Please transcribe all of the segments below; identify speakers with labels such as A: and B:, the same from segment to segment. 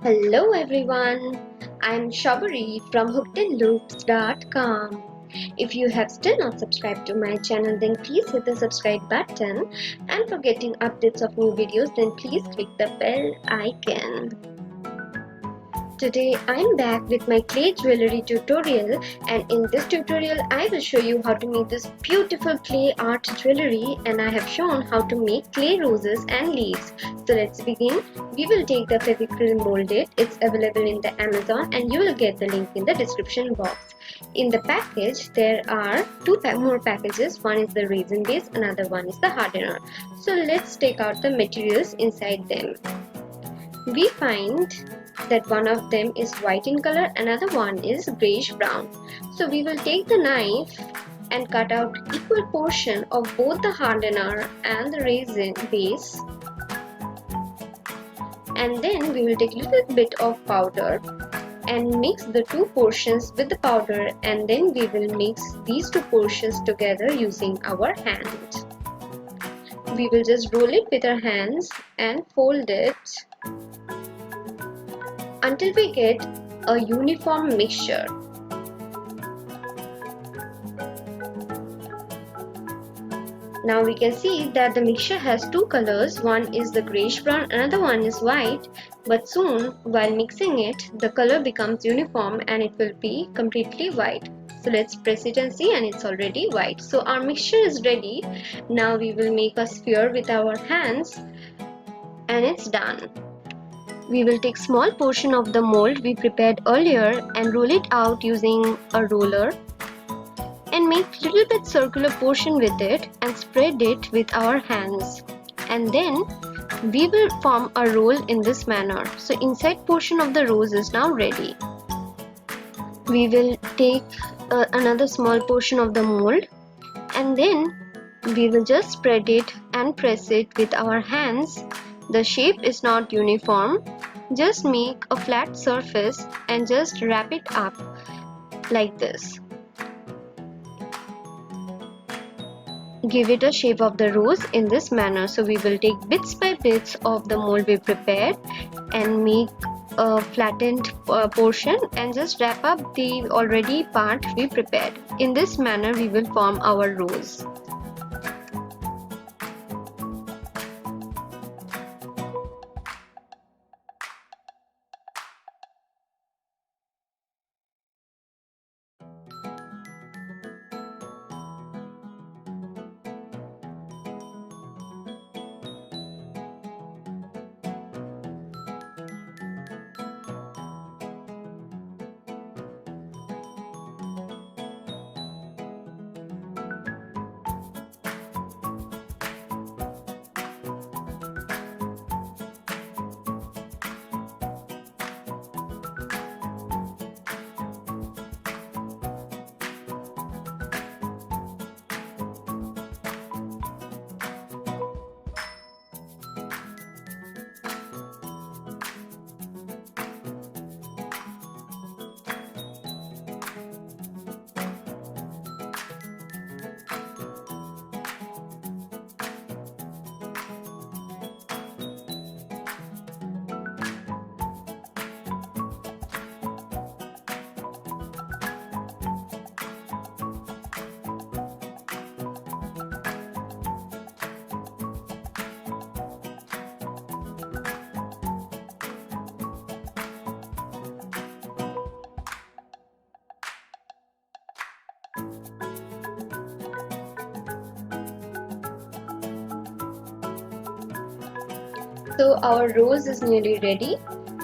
A: Hello everyone, I'm Shabari from hookedandloops.com. If you have still not subscribed to my channel, then please hit the subscribe button, and for getting updates of new videos, then please click the bell icon. Today I'm back with my clay jewelry tutorial, and in this tutorial I will show you how to make this beautiful clay art jewelry, and I have shown how to make clay roses and leaves. So let's begin. We will take the Fevicryl molded. It's available in the Amazon and you will get the link in the description box. In the package there are two more packages. One is the resin base, another one is the hardener. So let's take out the materials inside them. We find that one of them is white in color, another one is grayish brown. So we will take the knife and cut out equal portion of both the hardener and the resin base, and then we will take a little bit of powder and mix the two portions with the powder, and then we will mix these two portions together using our hand. We will just roll it with our hands and fold it until we get a uniform mixture. Now we can see that the mixture has two colors. One is the grayish brown, another one is white, but soon while mixing it the color becomes uniform and it will be completely white. So let's press it and see, and it's already white. So our mixture is ready. Now we will make a sphere with our hands and it's done. We will take small portion of the mold we prepared earlier and roll it out using a roller, and make little bit circular portion with it and spread it with our hands, and then we will form a roll in this manner. So inside portion of the rose is now ready. We will take another small portion of the mold, and then we will just spread it and press it with our hands. The shape is not uniform. Just make a flat surface and just wrap it up like this. Give it a shape of the rose in this manner. So we will take bits by bits of the mold we prepared and make a flattened portion and just wrap up the already part we prepared. In this manner we will form our rose. So our rose is nearly ready.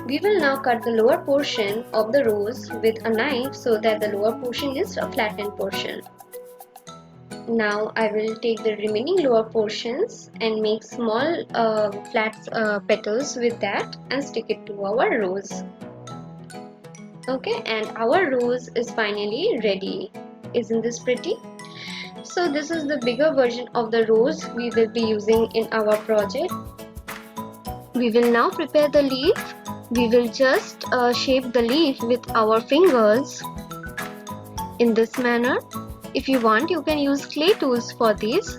A: We will now cut the lower portion of the rose with a knife so that the lower portion is a flattened portion. Now I will take the remaining lower portions and make small flat petals with that and stick it to our rose. Okay, and our rose is finally ready. Isn't this pretty? So this is the bigger version of the rose we will be using in our project. We will now prepare the leaf. We will just shape the leaf with our fingers in this manner. If you want, you can use clay tools for this,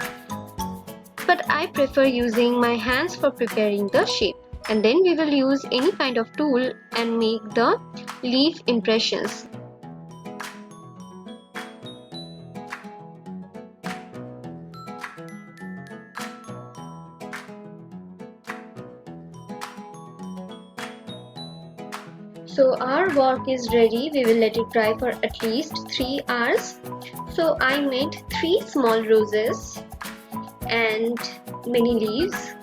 A: but I prefer using my hands for preparing the shape. And then we will use any kind of tool and make the leaf impressions. So our work is ready. We will let it dry for at least 3 hours. So I made 3 small roses and many leaves.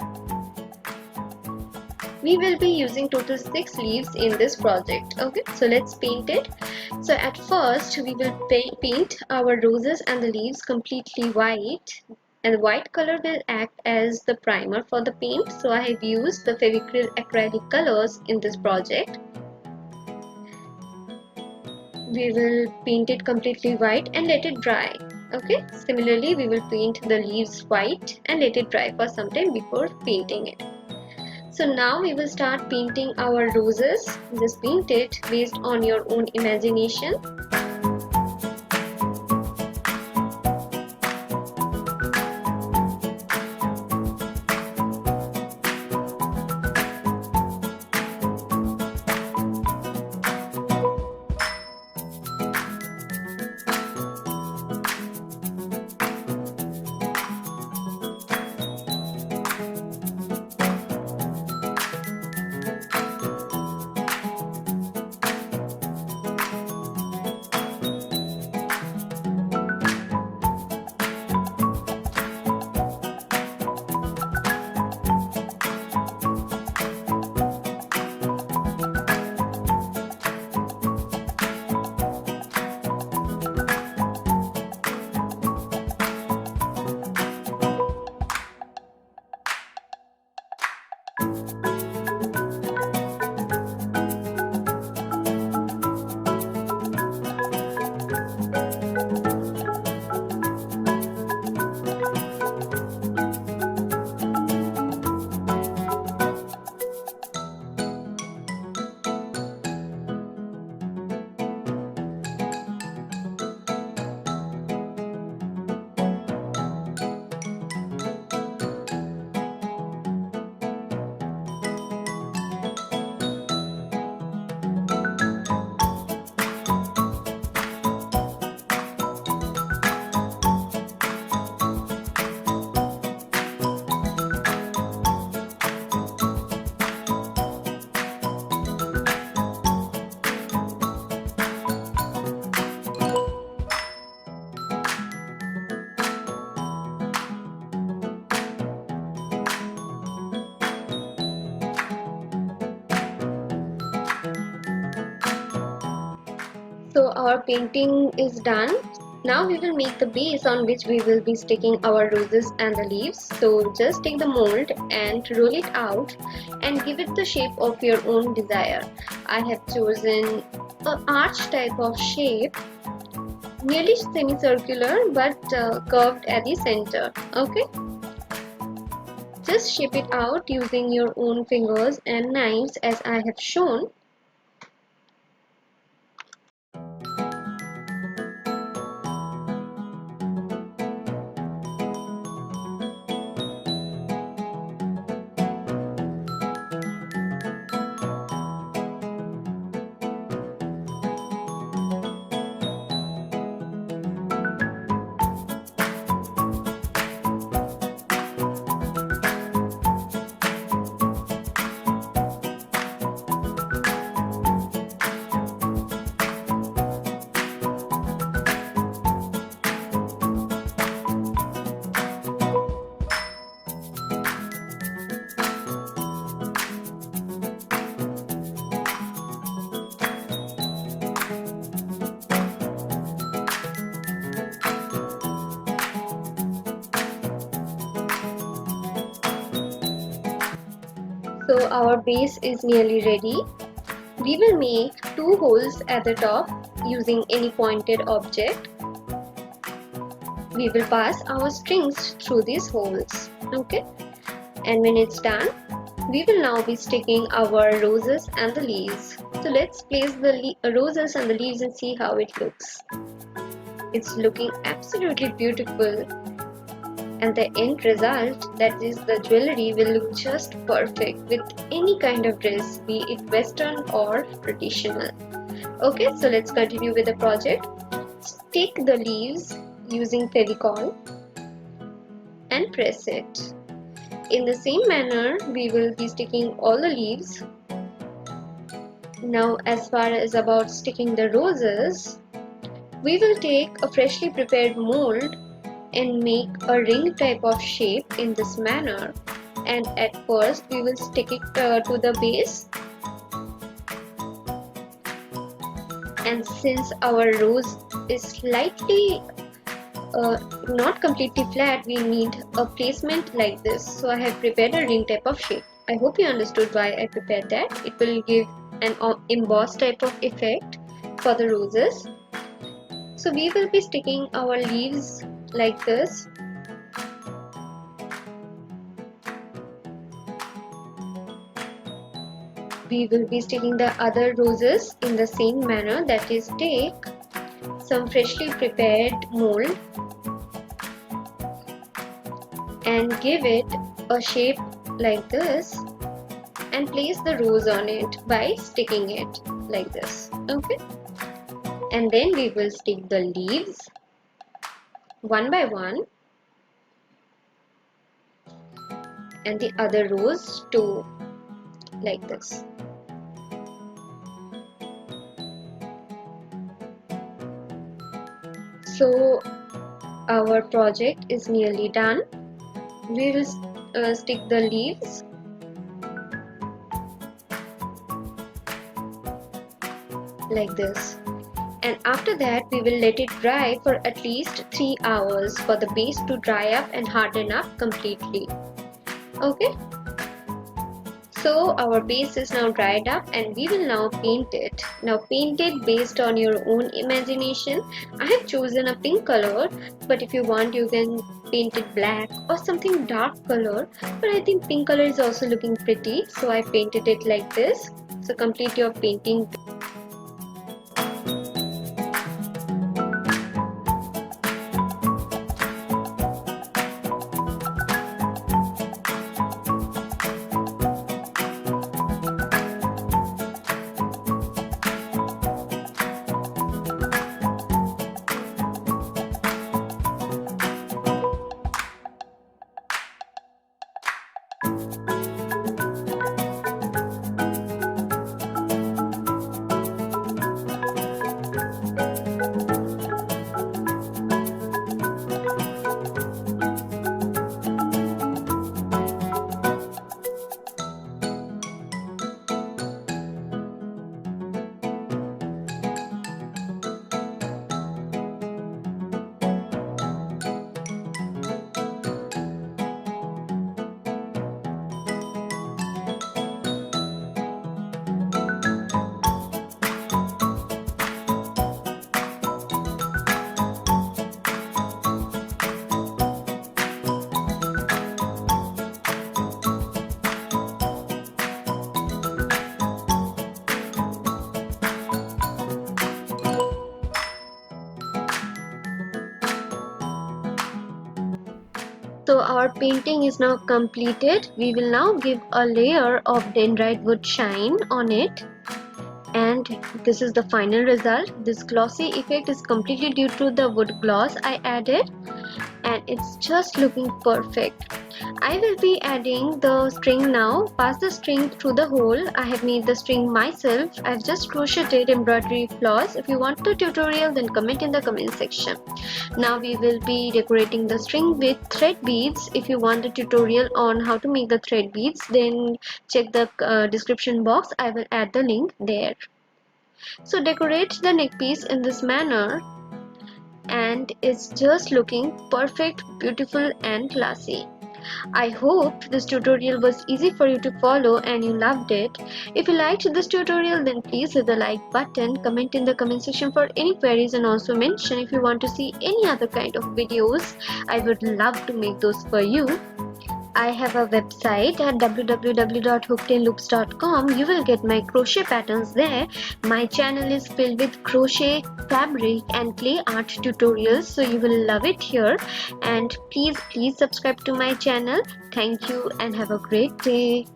A: We will be using total 6 leaves in this project. Okay, so let's paint it. So at first we will paint our roses and the leaves completely white, and the white color will act as the primer for the paint. So I have used the Fevicryl acrylic colors in this project. We will paint it completely white and let it dry. Okay, similarly we will paint the leaves white and let it dry for some time before painting it. So now we will start painting our roses. Just paint it based on your own imagination. So our painting is done. Now we will make the base on which we will be sticking our roses and the leaves. So just take the mold and roll it out and give it the shape of your own desire. I have chosen an arch type of shape, nearly semicircular but curved at the center. Okay, just shape it out using your own fingers and knives as I have shown. So our base is nearly ready. We will make 2 holes at the top using any pointed object. We will pass our strings through these holes. Okay, and when it's done, we will now be sticking our roses and the leaves. So let's place the roses and the leaves and see how it looks. It's looking absolutely beautiful. and the end result, that is the jewelry, will look just perfect with any kind of dress, be it western or traditional. Okay, so let's continue with the project. Stick the leaves using Fevicol and press it. In the same manner, we will be sticking all the leaves. Now, as far as about sticking the roses, we will take a freshly prepared mold and make a ring type of shape in this manner, and at first we will stick it to the base, and since our rose is slightly not completely flat, we need a placement like this. So I have prepared a ring type of shape. I hope you understood why I prepared that. It will give an embossed type of effect for the roses. So we will be sticking our leaves like this. We will be sticking the other roses in the same manner, that is, take some freshly prepared mold and give it a shape like this and place the rose on it by sticking it like this. Okay, and then we will stick the leaves one by one and the other rose too, like this. So our project is nearly done. We will stick the leaves like this, and after that we will let it dry for at least 3 hours for the base to dry up and harden up completely. Okay, so our base is now dried up and we will now paint it. Now paint it based on your own imagination. I have chosen a pink color, but if you want you can paint it black or something dark color, but I think pink color is also looking pretty, so I painted it like this. So complete your painting. So our painting is now completed. We will now give a layer of dendrite wood shine on it, and this is the final result. This glossy effect is completely due to the wood gloss I added, and it's just looking perfect. I will be adding the string now. Pass the string through the hole. I have made the string myself. I've just crocheted embroidery floss. If you want the tutorial, then comment in the comment section. Now we will be decorating the string with thread beads. If you want the tutorial on how to make the thread beads, then check the description box. I will add the link there. So decorate the neck piece in this manner, and it's just looking perfect, beautiful and classy. I hope this tutorial was easy for you to follow and you loved it. If you liked this tutorial, then please hit the like button, comment in the comment section for any queries, and also mention if you want to see any other kind of videos. I would love to make those for you. I have a website at www.hookedinloops.com. You will get my crochet patterns there. My channel is filled with crochet, fabric and clay art tutorials, so you will love it here. And please subscribe to my channel. Thank you and have a great day.